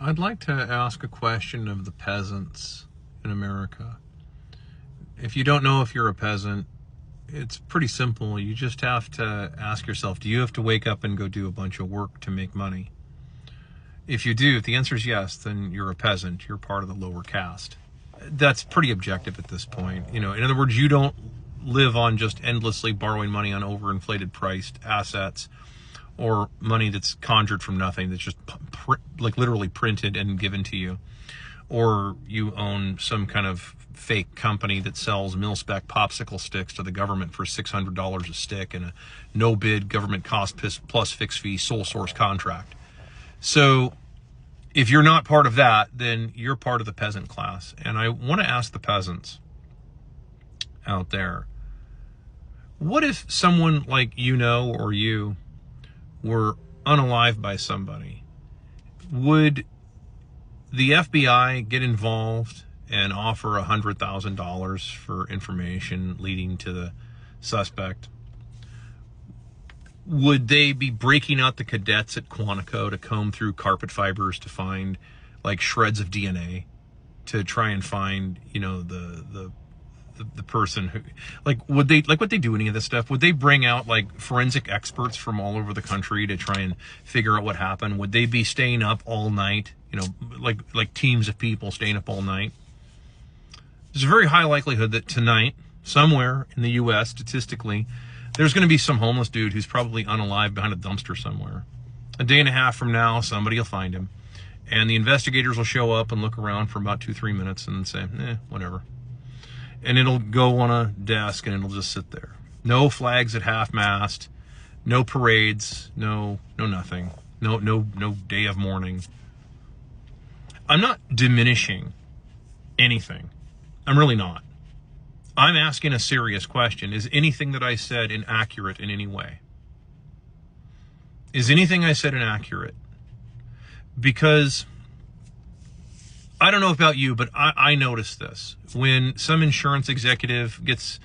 I'd like to ask a question of the peasants in America. If you don't know if you're a peasant, it's pretty simple. You just have to ask yourself, do you have to wake up and go do a bunch of work to make money? If you do, if the answer is yes, then you're a peasant. You're part of the lower caste. That's pretty objective at this point. In other words, you don't live on just endlessly borrowing money on overinflated priced assets or money that's conjured from nothing, that's just like literally printed and given to you. Or you own some kind of fake company that sells mil-spec popsicle sticks to the government for $600 a stick in a no-bid government cost plus fixed fee sole source contract. So if you're not part of that, then you're part of the peasant class. And I want to ask the peasants out there, what if someone like or you were unalived by somebody? Would the FBI get involved and offer $100,000 for information leading to the suspect? Would they be breaking out the cadets at Quantico to comb through carpet fibers to find like shreds of DNA to try and find, the person who, would they do any of this stuff? Would they bring out like forensic experts from all over the country to try and figure out what happened? Would they be staying up all night, like teams of people staying up all night? There's a very high likelihood that tonight, somewhere in the U.S., statistically, there's going to be some homeless dude who's probably unalive behind a dumpster somewhere. A day and a half from now, somebody will find him. And the investigators will show up and look around for about 2-3 minutes and say, whatever. And it'll go on a desk and it'll just sit there. No flags at half-mast, no parades, no nothing. No day of mourning. I'm not diminishing anything. I'm really not. I'm asking a serious question. Is anything that I said inaccurate in any way? Is anything I said inaccurate? Because I don't know about you, but I notice this. When some insurance executive gets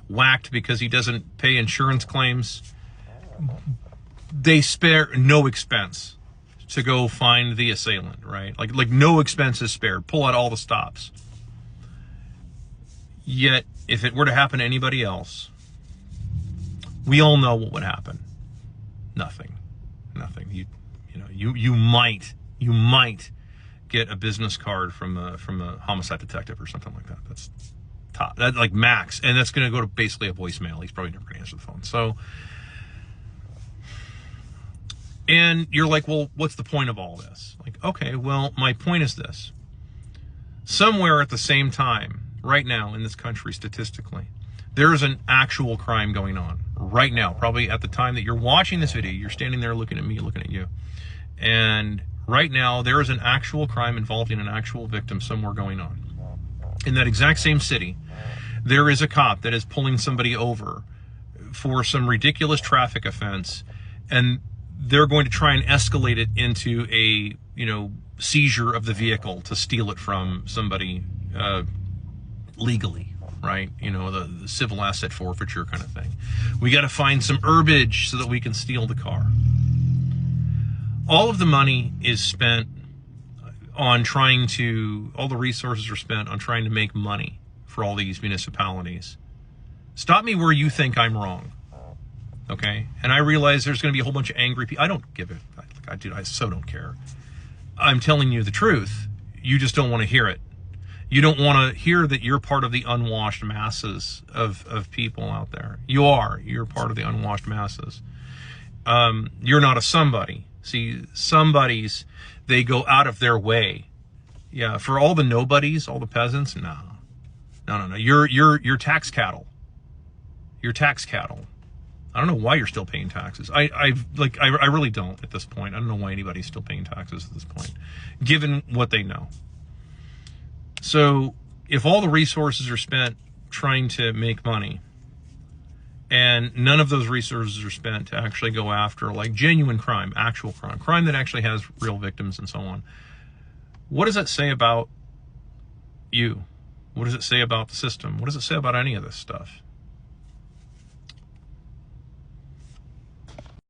whacked because he doesn't pay insurance claims, they spare no expense to go find the assailant, right? Like no expense is spared. Pull out all the stops. Yet, if it were to happen to anybody else, we all know what would happen. Nothing. You might get a business card from a homicide detective or something like that. That's top. That's like max, and that's going to go to basically a voicemail. He's probably never going to answer the phone. So, and you're like, well, what's the point of all this? Like, okay, well, my point is this. Somewhere at the same time, right now in this country, statistically, there is an actual crime going on right now. Probably at the time that you're watching this video, you're standing there looking at me, looking at you. And right now, there is an actual crime involving an actual victim somewhere going on. In that exact same city, there is a cop that is pulling somebody over for some ridiculous traffic offense, and they're going to try and escalate it into a, seizure of the vehicle to steal it from somebody legally, right? The civil asset forfeiture kind of thing. We got to find some herbage so that we can steal the car. All of the money is spent on all the resources are spent on trying to make money for all these municipalities. Stop me where you think I'm wrong, okay? And I realize there's going to be a whole bunch of angry people. I don't give it. I so don't care. I'm telling you the truth. You just don't want to hear it. You don't want to hear that you're part of the unwashed masses of people out there. You're part of the unwashed masses. You're not a somebody. See, somebodies, they go out of their way. Yeah, for all the nobodies, all the peasants, no. You're tax cattle. You're tax cattle. I don't know why you're still paying taxes. I really don't at this point. I don't know why anybody's still paying taxes at this point, given what they know. So if all the resources are spent trying to make money, and none of those resources are spent to actually go after like genuine crime, actual crime that actually has real victims and so on, what does that say about you? What does it say about the system? What does it say about any of this stuff?